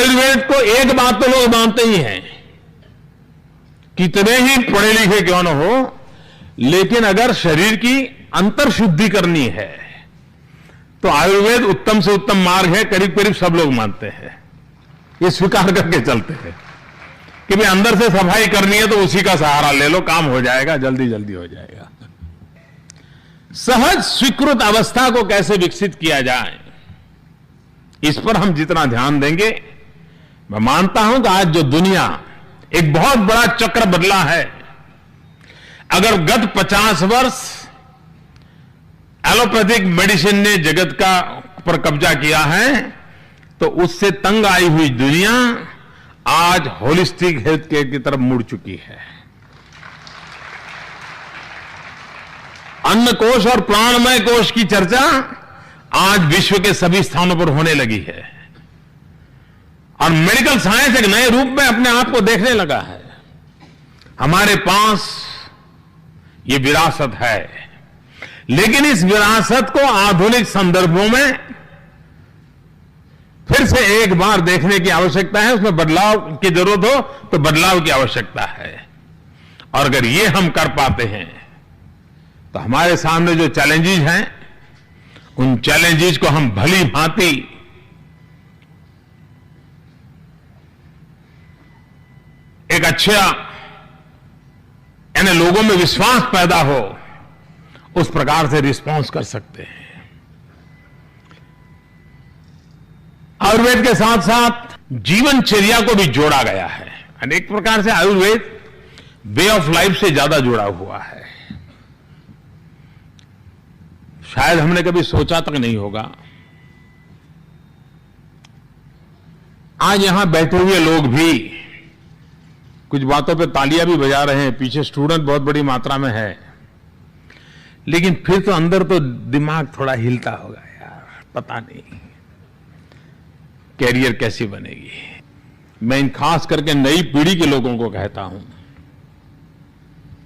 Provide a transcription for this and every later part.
आयुर्वेद को एक बात तो लोग मानते ही हैं, कितने ही पढ़े लिखे क्यों न हो, लेकिन अगर शरीर की अंतर शुद्धि करनी है तो आयुर्वेद उत्तम से उत्तम मार्ग है, करीब करीब सब लोग मानते हैं, ये स्वीकार करके चलते हैं कि भाई अंदर से सफाई करनी है तो उसी का सहारा ले लो, काम हो जाएगा, जल्दी जल्दी हो जाएगा। सहज स्वीकृत अवस्था को कैसे विकसित किया जाए, इस पर हम जितना ध्यान देंगे, मैं मानता हूं कि आज जो दुनिया एक बहुत बड़ा चक्र बदला है। अगर गत 50 वर्ष एलोपैथिक मेडिसिन ने जगत का पर कब्जा किया है, तो उससे तंग आई हुई दुनिया आज होलिस्टिक हेल्थ केयर की तरफ मुड़ चुकी है। अन्न कोश और प्राणमय कोश की चर्चा आज विश्व के सभी स्थानों पर होने लगी है और मेडिकल साइंस एक नए रूप में अपने आप को देखने लगा है। हमारे पास ये विरासत है, लेकिन इस विरासत को आधुनिक संदर्भों में फिर से एक बार देखने की आवश्यकता है, उसमें बदलाव की जरूरत हो तो बदलाव की आवश्यकता है। और अगर ये हम कर पाते हैं तो हमारे सामने जो चैलेंजेस हैं, उन चैलेंजेस को हम भली भांति एक अच्छा यानी लोगों में विश्वास पैदा हो, उस प्रकार से रिस्पॉन्स कर सकते हैं। आयुर्वेद के साथ साथ जीवनचर्या को भी जोड़ा गया है। अनेक प्रकार से आयुर्वेद वे ऑफ लाइफ से ज्यादा जुड़ा हुआ है, शायद हमने कभी सोचा तक नहीं होगा। आज यहां बैठे हुए लोग भी कुछ बातों पे तालियां भी बजा रहे हैं, पीछे स्टूडेंट बहुत बड़ी मात्रा में है, लेकिन फिर तो अंदर तो दिमाग थोड़ा हिलता होगा, यार पता नहीं कैरियर कैसी बनेगी। मैं इन खास करके नई पीढ़ी के लोगों को कहता हूं,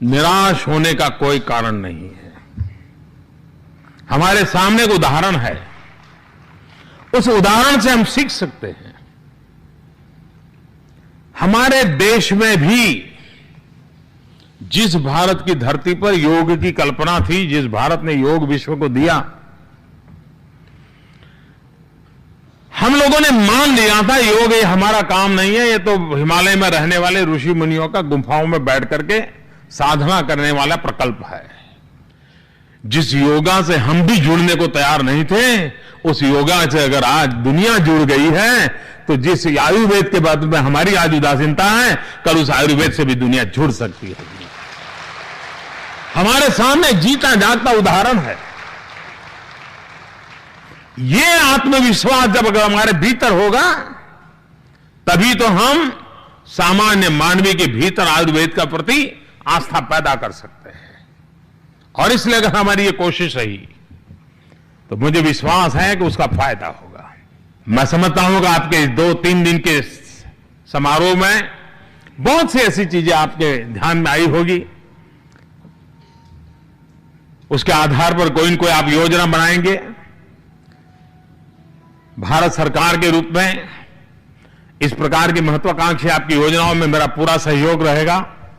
निराश होने का कोई कारण नहीं है। हमारे सामने एक उदाहरण है, उस उदाहरण से हम सीख सकते हैं। हमारे देश में भी जिस भारत की धरती पर योग की कल्पना थी, जिस भारत ने योग विश्व को दिया, हम लोगों ने मान लिया था योग ये हमारा काम नहीं है, ये तो हिमालय में रहने वाले ऋषि मुनियों का गुफाओं में बैठ करके साधना करने वाला प्रकल्प है। जिस योगा से हम भी जुड़ने को तैयार नहीं थे, उस योगा से अगर आज दुनिया जुड़ गई है, तो जिस आयुर्वेद के बाद में हमारी आज उदासीनता है, कल उस आयुर्वेद से भी दुनिया जुड़ सकती है। हमारे सामने जीता जागता उदाहरण है। ये आत्मविश्वास जब अगर हमारे भीतर होगा, तभी तो हम सामान्य मानवी के भीतर आयुर्वेद का प्रति आस्था पैदा कर सकते हैं। और इसलिए अगर हमारी ये कोशिश रही, तो मुझे विश्वास है कि उसका फायदा होगा। मैं समझता हूं कि आपके 2-3 दिन के समारोह में बहुत सी ऐसी चीजें आपके ध्यान में आई होगी, उसके आधार पर कोई न कोई आप योजना बनाएंगे। भारत सरकार के रूप में इस प्रकार की महत्वाकांक्षी आपकी योजनाओं में मेरा पूरा सहयोग रहेगा।